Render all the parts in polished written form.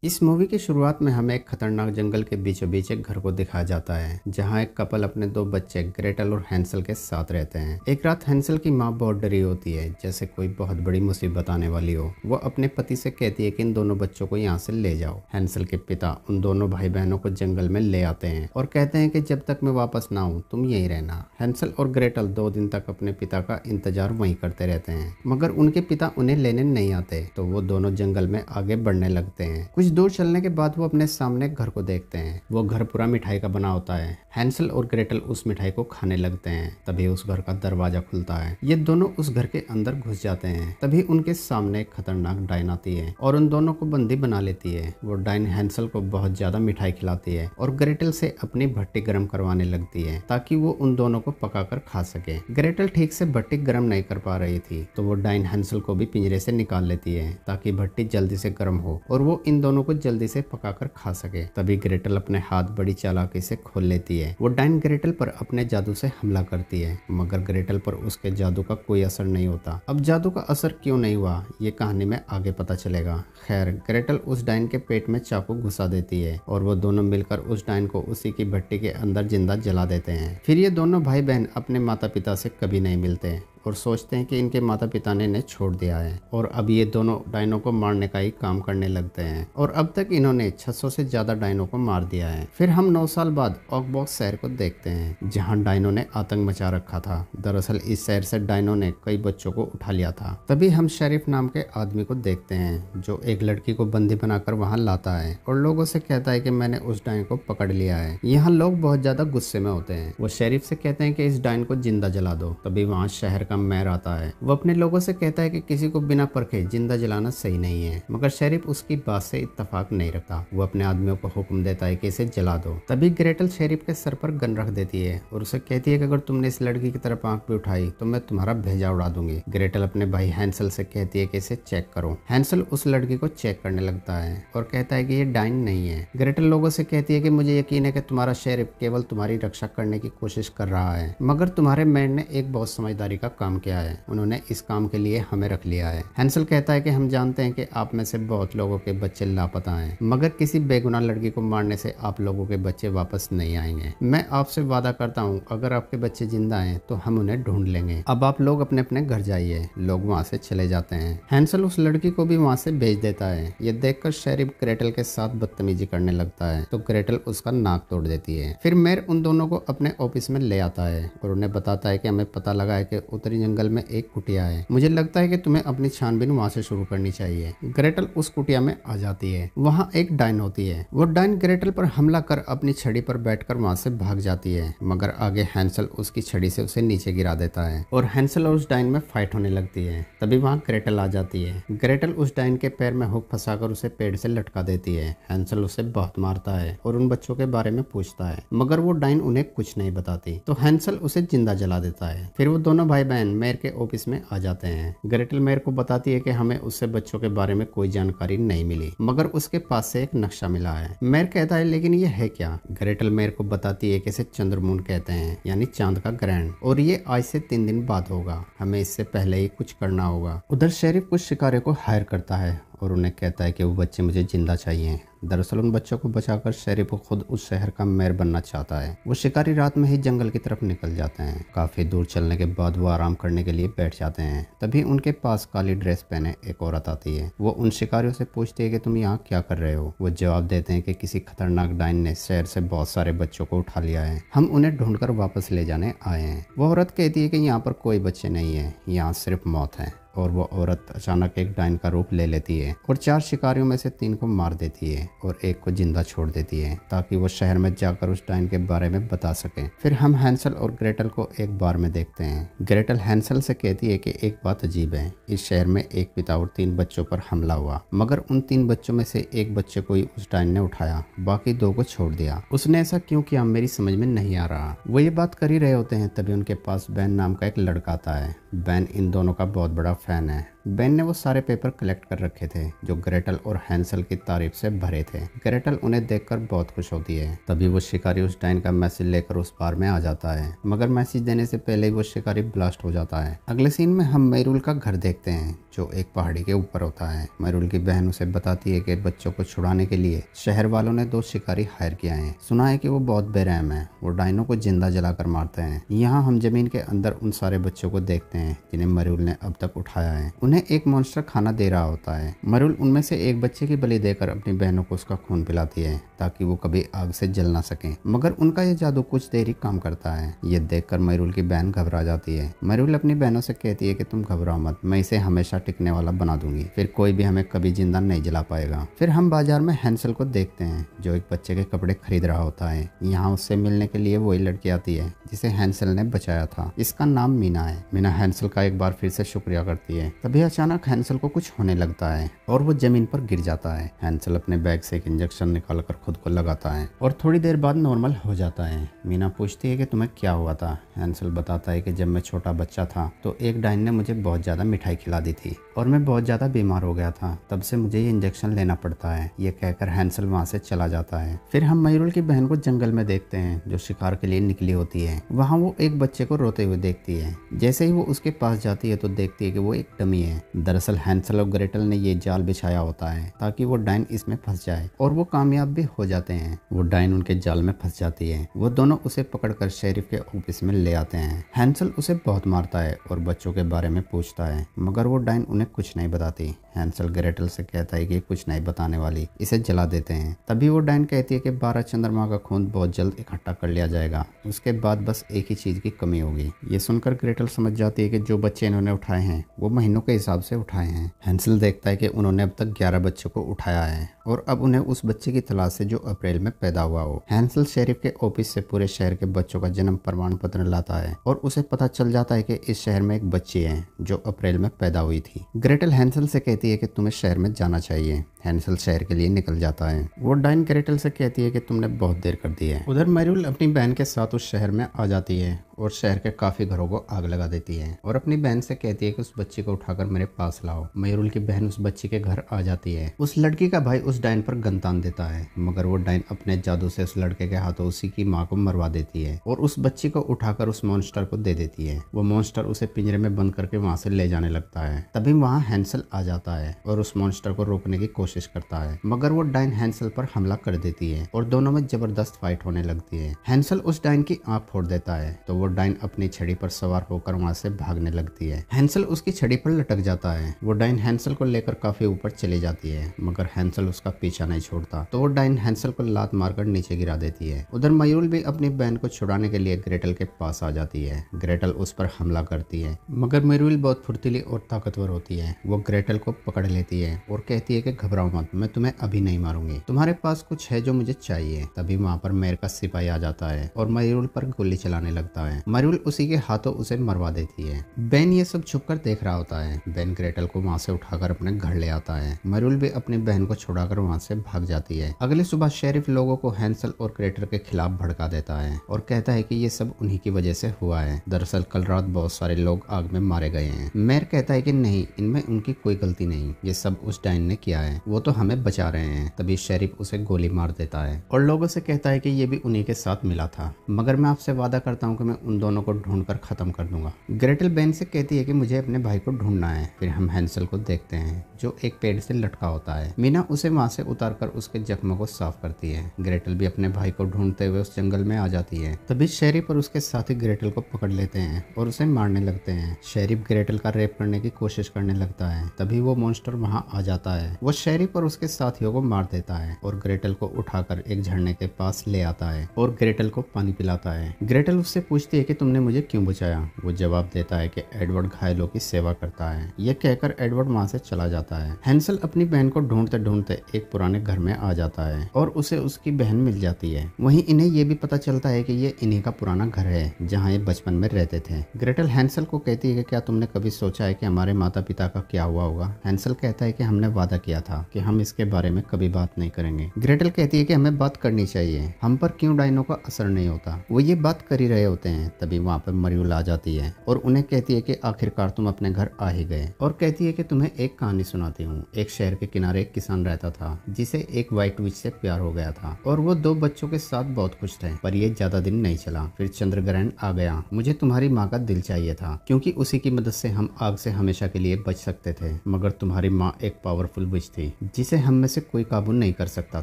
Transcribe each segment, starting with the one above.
इस मूवी की शुरुआत में हमें एक खतरनाक जंगल के बीचों बीच एक घर को दिखाया जाता है जहां एक कपल अपने दो बच्चे ग्रेटल और हैंसल के साथ रहते हैं। एक रात हैंसल की मां बहुत डरी होती है, जैसे कोई बहुत बड़ी मुसीबत आने वाली हो। वो अपने पति से कहती है कि इन दोनों बच्चों को यहाँ से ले जाओ। हैंसल के पिता उन दोनों भाई बहनों को जंगल में ले आते हैं और कहते हैं कि जब तक मैं वापस ना आऊँ तुम यहीं रहना। हैंसल और ग्रेटल 2 दिन तक अपने पिता का इंतजार वहीं करते रहते हैं, मगर उनके पिता उन्हें लेने नहीं आते, तो वो दोनों जंगल में आगे बढ़ने लगते हैं। कुछ दूर चलने के बाद वो अपने सामने घर को देखते हैं। वो घर पूरा मिठाई का बना होता है। हैंसल और ग्रेटल उस मिठाई को खाने लगते हैं। तभी उस घर का दरवाजा खुलता है। ये दोनों उस घर के अंदर घुस जाते हैं। तभी उनके सामने एक खतरनाक डायन आती है और उन दोनों को बंदी बना लेती है। वो डायन हैंसल को बहुत ज्यादा मिठाई खिलाती है और ग्रेटल से अपनी भट्टी गर्म करवाने लगती है ताकि वो उन दोनों को पकाकर खा सके। ग्रेटल ठीक से भट्टी गर्म नहीं कर पा रही थी, तो वो डायन हैंसल को भी पिंजरे से निकाल लेती है ताकि भट्टी जल्दी से गर्म हो और वो इन दोनों को जल्दी से पकाकर खा सके। तभी ग्रेटल अपने हाथ बड़ी चालाकी से खोल लेती है। वो डायन ग्रेटल पर अपने जादू से हमला करती है, मगर ग्रेटल पर उसके जादू का कोई असर नहीं होता। अब जादू का असर क्यों नहीं हुआ ये कहानी में आगे पता चलेगा। खैर, ग्रेटल उस डायन के पेट में चाकू घुसा देती है और वो दोनों मिलकर उस डायन को उसी की भट्टी के अंदर जिंदा जला देते हैं। फिर ये दोनों भाई बहन अपने माता पिता से कभी नहीं मिलते और सोचते हैं कि इनके माता पिता ने इन्हें छोड़ दिया है और अब ये दोनों डायनों को मारने का ही काम करने लगते हैं और अब तक इन्होंने 600 से ज्यादा डायनों को मार दिया है। फिर हम 9 साल बाद ओकबॉक्स शहर को देखते हैं जहां डायनों ने आतंक मचा रखा था। दरअसल इस शहर से डायनों ने कई बच्चों को उठा लिया था। तभी हम शेरिफ नाम के आदमी को देखते हैं जो एक लड़की को बंदी बनाकर वहां लाता है और लोगों से कहता है कि मैंने उस डायन को पकड़ लिया है। यहाँ लोग बहुत ज्यादा गुस्से में होते हैं। वो शेरिफ से कहते हैं कि इस डायन को जिंदा जला दो। तभी वहाँ शहर का मेयर आता है। वो अपने लोगों से कहता है कि किसी को बिना परखे जिंदा जलाना सही नहीं है, मगर शेरिफ उसकी बात से इत्तेफाक नहीं रखता। वो अपने आदमियों को हुक्म देता है कि इसे जला दो। तभी ग्रेटल शेरिफ के सर पर गन रख देती है और उसे कहती है कि अगर तुमने इस लड़की की तरफ आंख भी उठाई तो मैं तुम्हारा भेजा उड़ा दूंगी। ग्रेटल अपने भाई हैंसल से कहती है कि इसे चेक करो। हैंसल उस लड़की को चेक करने लगता है और कहता है कि ये डायन नहीं है। ग्रेटल लोगों से कहती है कि मुझे यकीन है कि तुम्हारा शेरिफ केवल तुम्हारी रक्षा करने की कोशिश कर रहा है, मगर तुम्हारे मेयर ने एक बहुत समझदारी का काम किया है। उन्होंने इस काम के लिए हमें रख लिया है। हैंसल कहता है कि हम जानते हैं कि आप में से बहुत लोगों के बच्चे लापता हैं, मगर किसी बेगुनाह लड़की को मारने से आप लोगों के बच्चे वापस नहीं आएंगे। मैं आपसे वादा करता हूँ अगर आपके बच्चे जिंदा हैं तो हम उन्हें ढूंढ लेंगे। अब आप लोग अपने अपने घर जाइए। लोग वहाँ से चले जाते हैं। हैंसल उस लड़की को भी वहाँ से भेज देता है। ये देखकर शेरिफ ग्रेटल के साथ बदतमीजी करने लगता है तो ग्रेटल उसका नाक तोड़ देती है। फिर मेयर उन दोनों को अपने ऑफिस में ले आता है और उन्हें बताता है कि हमें पता लगा है कि उत्तरी जंगल में एक कुटिया है। मुझे लगता है कि तुम्हें अपनी छानबीन वहाँ से शुरू करनी चाहिए। ग्रेटल उस कुटिया में आ जाती है। वहाँ एक डायन होती है। वो डायन ग्रेटल पर हमला कर अपनी छड़ी पर बैठकर वहाँ से भाग जाती है, मगर आगे हैंसल उसकी छड़ी से उसे नीचे गिरा देता है और हैंसल और उस डायन में फाइट होने लगती है। तभी वहाँ ग्रेटल आ जाती है। ग्रेटल उस डायन के पैर में हुक फंसाकर उसे पेड़ से लटका देती है। हैंसल उसे बहुत मारता है और उन बच्चों के बारे में पूछता है, मगर वो डायन उन्हें कुछ नहीं बताती, तो हैंसल उसे जिंदा जला देता है। फिर वो दोनों भाई बहन मेयर के ऑफिस में आ जाते हैं। ग्रेटल मेयर को बताती है कि हमें उससे बच्चों के बारे में कोई जानकारी नहीं मिली, मगर उसके पास से एक नक्शा मिला है। मेयर कहता है लेकिन ये है क्या? ग्रेटल मेयर को बताती है कि इसे चंद्रमून कहते हैं, यानी चांद का ग्रहण, और ये आज से 3 दिन बाद होगा। हमें इससे पहले ही कुछ करना होगा। उधर शेरिफ कुछ शिकारियों को हायर करता है और उन्हें कहता है कि वो बच्चे मुझे जिंदा चाहिए। दरअसल उन बच्चों को बचाकर शेरिफ खुद उस शहर का मेयर बनना चाहता है। वो शिकारी रात में ही जंगल की तरफ निकल जाते हैं। काफी दूर चलने के बाद वो आराम करने के लिए बैठ जाते हैं। तभी उनके पास काली ड्रेस पहने एक औरत आती है। वो उन शिकारियों से पूछती है कि तुम यहाँ क्या कर रहे हो? वो जवाब देते हैं कि किसी खतरनाक डायन ने शहर से बहुत सारे बच्चों को उठा लिया है, हम उन्हें ढूंढकर वापस ले जाने आए हैं। वो औरत कहती है कि यहाँ पर कोई बच्चे नहीं है, यहाँ सिर्फ मौत है। और वो औरत अचानक एक डायन का रूप ले लेती है और 4 शिकारियों में से 3 को मार देती है और एक को जिंदा छोड़ देती है ताकि वो शहर में जाकर उस डायन के बारे में बता सके। फिर हम हैंसल और ग्रेटल को एक बार में देखते हैं। ग्रेटल हैंसल से कहती है कि एक बात अजीब है, इस शहर में एक पिता और 3 बच्चों पर हमला हुआ, मगर उन 3 बच्चों में से एक बच्चे को ही उस डायन ने उठाया, बाकी 2 को छोड़ दिया। उसने ऐसा क्यों किया मेरी समझ में नहीं आ रहा। वो ये बात कर ही रहे होते हैं तभी उनके पास बैन नाम का एक लड़का आता है। बैन इन दोनों का बहुत बड़ा फैन है। बेन ने वो सारे पेपर कलेक्ट कर रखे थे जो ग्रेटल और हैंसल की तारीफ से भरे थे। ग्रेटल उन्हें देखकर बहुत खुश होती है। तभी वो शिकारी उस डाइन का मैसेज लेकर उस बार में आ जाता है, मगर मैसेज देने से पहले ही वो शिकारी ब्लास्ट हो जाता है। अगले सीन में हम मैरुल का घर देखते हैं जो एक पहाड़ी के ऊपर होता है। मैरुल की बहन उसे बताती है कि बच्चों को छुड़ाने के लिए शहर वालों ने 2 शिकारी हायर किया है। सुना है कि वो बहुत बेरहम है, वो डाइनों को जिंदा जलाकर मारते हैं। यहाँ हम जमीन के अंदर उन सारे बच्चों को देखते हैं जिन्हें मैरुल ने अब तक उठाया है। उन्हें एक मॉन्स्टर खाना दे रहा होता है। मैरुल उनमें से एक बच्चे की बलि देकर अपनी बहनों को उसका खून पिलाती है ताकि वो कभी आग से जल ना सके, मगर उनका यह जादू कुछ देर ही काम करता है। ये देखकर मैरुल की बहन घबरा जाती है। मैरुल अपनी बहनों से कहती है कि तुम घबराओ मत, मैं इसे हमेशा टिकने वाला बना दूंगी, फिर कोई भी हमें कभी जिंदा नहीं जला पाएगा। फिर हम बाजार में हैंसल को देखते हैं जो एक बच्चे के कपड़े खरीद रहा होता है। यहाँ उससे मिलने के लिए वही लड़की आती है जिसे हैंसल ने बचाया था। इसका नाम मीना है। मीना हैंसल का एक बार फिर से शुक्रिया करती है। तभी अचानक हैंसल को कुछ होने लगता है और वो जमीन पर गिर जाता है। हैंसल अपने बैग से एक इंजेक्शन निकालकर खुद को लगाता है और थोड़ी देर बाद नॉर्मल हो जाता है। मीना पूछती है कि तुम्हें क्या हुआ था। हैंसल बताता है कि जब मैं छोटा बच्चा था तो एक डाइन ने मुझे बहुत ज्यादा मिठाई खिला दी थी और मैं बहुत ज्यादा बीमार हो गया था, तब से मुझे ये इंजेक्शन लेना पड़ता है। ये कहकर हैंसल वहाँ से चला जाता है। फिर हम मैरुल की बहन को जंगल में देखते हैं जो शिकार के लिए निकली होती है। वहाँ वो एक बच्चे को रोते हुए देखती है। जैसे ही वो उसके पास जाती है तो देखती है कि वो एक डमी है। दरअसल हैंसल और ग्रेटल ने ये जाल बिछाया होता है ताकि वो डाइन इसमें फंस जाए और वो कामयाब भी हो जाते हैं। वो डाइन उनके जाल में फंस जाती है। वो दोनों उसे पकड़कर शेरिफ के ऑफिस में ले आते हैं। हैंसल उसे बहुत मारता है और बच्चों के बारे में पूछता है, मगर वो डाइन उन्हें कुछ नहीं बताती। हैंसल ग्रेटल से कहता है कि कुछ नहीं बताने वाली, इसे जला देते हैं। तभी वो डाइन कहती है कि 12 चंद्रमा का खून बहुत जल्द इकट्ठा कर लिया जाएगा, उसके बाद बस एक ही चीज की कमी होगी। ये सुनकर ग्रेटल समझ जाती है कि जो बच्चे इन्होंने उठाए हैं वो महीनों के हिसाब से उठाए हैं। हैंसल देखता है कि उन्होंने अब तक 11 बच्चों को उठाया है और अब उन्हें उस बच्चे की तलाश है जो अप्रैल में पैदा हुआ हो। हैंसल शेरिफ के ऑफिस से पूरे शहर के बच्चों का जन्म प्रमाण पत्र लाता है और उसे पता चल जाता है कि इस शहर में एक बच्ची है जो अप्रैल में पैदा हुई थी। ग्रेटल हैंसल से कहती है कि तुम्हें शहर में जाना चाहिए। हैंसल शहर के लिए निकल जाता है। वो डाइन ग्रेटल से कहती है कि तुमने बहुत देर कर दी है। उधर मैरुल अपनी बहन के साथ उस शहर में आ जाती है और शहर के काफी घरों को आग लगा देती है और अपनी बहन से कहती है कि उस बच्ची को उठाकर मेरे पास लाओ। मैरुल की बहन उस बच्ची के घर आ जाती है। उस लड़की का भाई उस डाइन पर गन तान देता है, मगर वो डाइन अपने जादू से उस लड़के के हाथों उसी की माँ को मरवा देती है और उस बच्ची को उठाकर उस मॉन्स्टर को दे देती है। वो मॉन्स्टर उसे पिंजरे में बंद करके वहाँ से ले जाने लगता है। तभी वहाँ हैंसल आ जाता है और उस मॉन्स्टर को रोकने की कोशिश करता है, मगर वो डाइन हैंसल पर हमला कर देती है और दोनों में जबरदस्त फाइट होने लगती है। हैंसल उस डाइन की आंख फोड़ देता है तो वो डाइन अपनी छड़ी पर सवार होकर वहाँ से भागने लगती है। हैंसल उसकी छड़ी पर लटक जाता है। वो डाइन हैंसल को लेकर काफी ऊपर चली जाती है, मगर हैंसल उसका पीछा नहीं छोड़ता तो वो डाइन हैंसल को लात मारकर नीचे गिरा देती है। उधर मैरुल भी अपनी बहन को छुड़ाने के लिए ग्रेटल के पास आ जाती है। ग्रेटल उस पर हमला करती है, मगर मैरुल बहुत फुर्तीली और ताकतवर होती है। वो ग्रेटल को पकड़ लेती है और कहती है कि घबराओ मत, मैं तुम्हें अभी नहीं मारूंगी, तुम्हारे पास कुछ है जो मुझे चाहिए। तभी वहाँ पर मेयर का सिपाही आ जाता है और मैरुल पर गोली चलाने लगता है। मैरुल उसी के हाथों उसे मरवा देती है। बेन ये सब छुपकर देख रहा होता है। बेन ग्रेटल को वहाँ से उठाकर अपने घर ले आता है। मैरुल भी अपनी बहन को छुड़ाकर वहाँ से भाग जाती है। अगली सुबह शेरिफ लोगों को हैंसल और ग्रेटल के खिलाफ भड़का देता है और कहता है कि ये सब उन्हीं की वजह से हुआ है। दरअसल कल रात बहुत सारे लोग आग में मारे गए हैं। मेयर कहता है कि नहीं, इनमें उनकी कोई गलती नहीं, ये सब उस डाइन ने किया है, वो तो हमें बचा रहे हैं। तभी शेरिफ उसे गोली मार देता है और लोगों से कहता है कि ये भी उन्हीं के साथ मिला था, मगर मैं आपसे वादा करता हूँ कि मैं उन दोनों को ढूंढकर खत्म कर दूंगा। ग्रेटल बेन से कहती है कि मुझे अपने भाई को ढूंढना है। फिर हम हैंसल को देखते हैं जो एक पेड़ से लटका होता है। मीना उसे वहां से उतारकर उसके जख्मों को साफ करती है। ग्रेटल भी अपने भाई को ढूंढते हुए उस जंगल में आ जाती है। तभी शेरिफ और उसके साथी ग्रेटल को पकड़ लेते हैं और उसे मारने लगते हैं। शेरिफ ग्रेटल का रेप करने की कोशिश करने लगता है। तभी वो मॉन्स्टर वहां आ जाता है। वो शेरिफ और उसके साथियों को मार देता है और ग्रेटल को उठाकर एक झरने के पास ले आता है और ग्रेटल को पानी पिलाता है। ग्रेटल उससे पूछती है कि तुमने मुझे क्यों बचाया। वो जवाब देता है कि एडवर्ड घायलों की सेवा करता है। यह कहकर एडवर्ड वहां से चला जाता है। हैंसल अपनी बहन को ढूंढते ढूंढते एक पुराने घर में आ जाता है और उसे उसकी बहन मिल जाती है। वहीं इन्हें ये भी पता चलता है कि ये इन्हीं का पुराना घर है जहाँ ये बचपन में रहते थे। ग्रेटल हैंसल को कहती है कि क्या तुमने कभी सोचा है कि हमारे माता पिता का क्या हुआ होगा। हैंसल कहता है कि हमने वादा किया था कि हम इसके बारे में कभी बात नहीं करेंगे। ग्रेटल कहती है कि हमें बात करनी चाहिए, हम पर क्यों डायनो का असर नहीं होता। वो ये बात कर ही रहे होते हैं, तभी वहाँ पर मरियूल आ जाती है और उन्हें कहती है कि आखिरकार तुम अपने घर आ ही गए, और कहती है कि तुम्हें एक कहानी सुनाती हूँ। एक शहर के किनारे एक किसान रहता था जिसे एक व्हाइट विच से प्यार हो गया था और वो 2 बच्चों के साथ बहुत खुश थे। पर ये ज्यादा दिन नहीं चला, फिर चंद्र ग्रहण आ गया। मुझे तुम्हारी माँ का दिल चाहिए था क्योंकि उसी की मदद से हम आग से हमेशा के लिए बच सकते थे, मगर तुम्हारी माँ एक पावरफुल विच थी जिसे हम में से कोई काबू नहीं कर सकता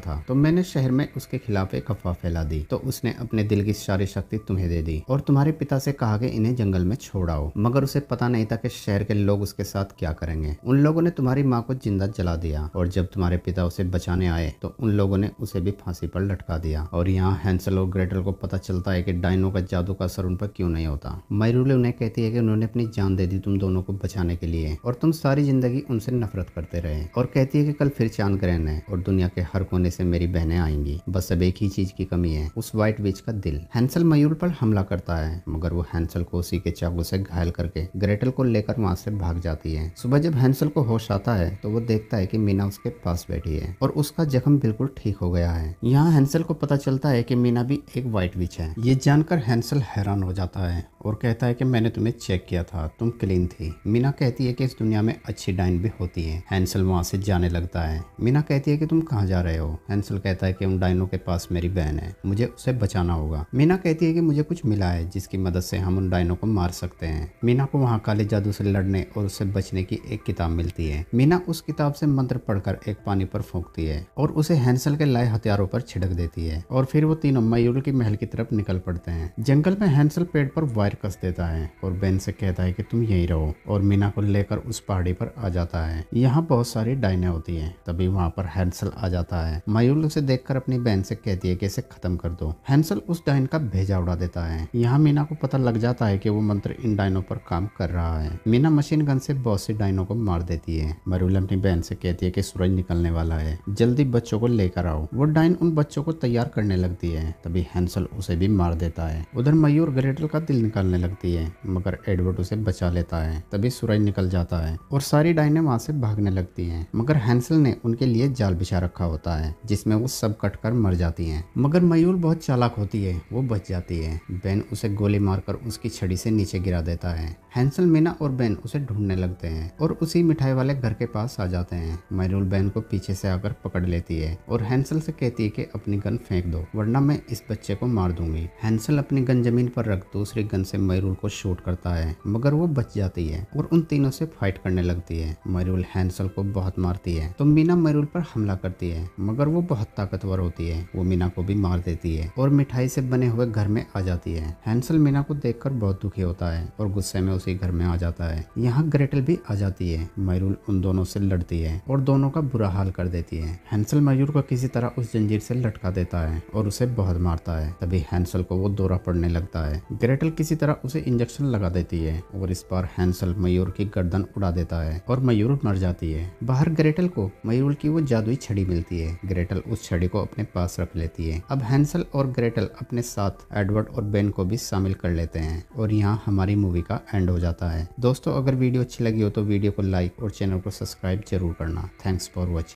था। तो मैंने शहर में उसके खिलाफ एक अफवाह फैला दी, तो उसने अपने दिल की सारी शक्ति तुम्हें दे दी और तुम्हारे पिता से कहा कि इन्हें जंगल में छोड़ आओ, मगर उसे पता नहीं था कि शहर के लोग उसके साथ क्या करेंगे। उन लोगों ने तुम्हारी माँ को जिंदा जला दिया और जब तुम्हारे पिता उसे बचाने आए तो उन लोगों ने उसे भी फांसी पर लटका दिया। और यहाँ हैंसल और ग्रेटल को पता चलता है कि डायनो का जादू का असर उन पर क्यों नहीं होता। मरियूल उन्हें कहती है कि उन्होंने अपनी जान दे दी तुम दोनों को बचाने के लिए और तुम सारी जिंदगी उनसे नफरत करते रहे, और कहती है कि कल फिर चांद ग्रहण है और दुनिया के हर कोने से मेरी बहनें आएंगी, बस अब एक ही चीज की कमी है, उस व्हाइट विच का दिल। हैंसल मयूर पर हमला करता है, मगर वो हैंसल को उसी के चाकू से घायल करके ग्रेटल को लेकर वहाँ से भाग जाती है। सुबह जब हैंसल को होश आता है तो वो देखता है कि मीना उसके पास बैठी है और उसका जख्म बिल्कुल ठीक हो गया है। यहाँ हैंसल को पता चलता है कि मीना भी एक व्हाइट विच है। ये जानकर हैंसल हैरान हो जाता है और कहता है कि मैंने तुम्हें चेक किया था, तुम क्लीन थी। मीना कहती है कि इस दुनिया में अच्छी डाइन भी होती है। हैंसल वहाँ से जाने लगता है। मीना कहती है कि तुम कहाँ जा रहे हो। हैंसल कहता है कि उन डाइनों के पास मेरी बहन है, मुझे उसे बचाना होगा। मीना कहती है कि मुझे कुछ मिला है जिसकी मदद से हम उन डाइनों को मार सकते हैं। मीना को वहाँ काले जादू से लड़ने और उससे बचने की एक किताब मिलती है। मीना उस किताब से मंत्र पढ़कर एक पानी पर फूंकती है और उसे हैंसल के लाए हथियारों पर छिड़क देती है और फिर वो तीनों मयूर की महल की तरफ निकल पड़ते हैं। जंगल में हैंसल पेड़ पर वायर कस देता है और बेन से कहता है कि तुम यहीं रहो, और मीना को लेकर उस पहाड़ी पर आ जाता है। यहाँ बहुत सारी डाइनें होती हैं। तभी वहाँ पर हैंसल आ जाता है। मयूर उसे देखकर अपनी बहन से कहती है कि इसे खत्म कर दो। हैंसल उस डाइन का भेजा उड़ा देता है। यहाँ मीना को पता लग जाता है कि वो मंत्र इन डाइनों पर काम कर रहा है। मीना मशीन गन से बहुत सी डाइनों को मार देती है। मयूर अपनी बहन से कहती है कि सूरज निकलने वाला है, जल्दी बच्चों को लेकर आओ। वो डाइन उन बच्चों को तैयार करने लगती है। तभी हैंसल उसे भी मार देता है। उधर मयूर ग्रेटल का दिल निकालने लगती है, मगर एडवर्ड उसे बचा लेता है। तभी सूरज निकल जाता है और सारी डाइनें वहां से भागने लगती हैं, मगर हैंसल ने उनके लिए जाल बिछा रखा होता है जिसमें वो सब कटकर मर जाती हैं। मगर मयूर बहुत चालाक होती है, वो बच जाती है। बेन उसे गोली मारकर उसकी छड़ी से नीचे गिरा देता है। हैंसल, मीना और बेन उसे ढूंढने लगते हैं और उसी मिठाई वाले घर के पास आ जाते हैं। मयूर बेन को पीछे से आकर पकड़ लेती है और हैंसल से कहती है कि अपनी गन फेंक दो वरना मैं इस बच्चे को मार दूंगी। हैंसल अपनी गन जमीन पर रख दूसरी गन से मयूर को शूट करता है, मगर वो बच जाती है और उन तीनों से फाइट करने लगती है। मयूर हैंसल को बहुत मारती है तो मीना मयूर पर हमला करती है, मगर वो बहुत ताकतवर होती है। वो मीना को भी मार देती है और मिठाई से बने हुए घर में आ जाती है। हैंसल मीना को देखकर बहुत दुखी होता है और गुस्से में उसी घर में आ जाता है। यहाँ ग्रेटल भी आ जाती है। मयूर उन दोनों से लड़ती है और दोनों का बुरा हाल कर देती है। हैंसल मयूर को किसी तरह उस जंजीर से लटका देता है और उसे बहुत मारता है। तभी हैंसल को वो दौरा पड़ने लगता है। ग्रेटल किसी तरह उसे इंजेक्शन लगा देती है और इस बार हैंसल मयूर की गर्दन उड़ा देता है और मयूर मर जाती है। बाहर ग्रेटल को मयूर की वो जादुई छड़ी मिलती है। ग्रेटल उस छड़ी को अपने पास रख लेती है। अब हैंसल और ग्रेटल अपने साथ एडवर्ड और बेन को भी शामिल कर लेते हैं और यहाँ हमारी मूवी का एंड हो जाता है। दोस्तों, अगर वीडियो अच्छी लगी हो तो वीडियो को लाइक और चैनल को सब्सक्राइब जरूर करना। Thanks for watching.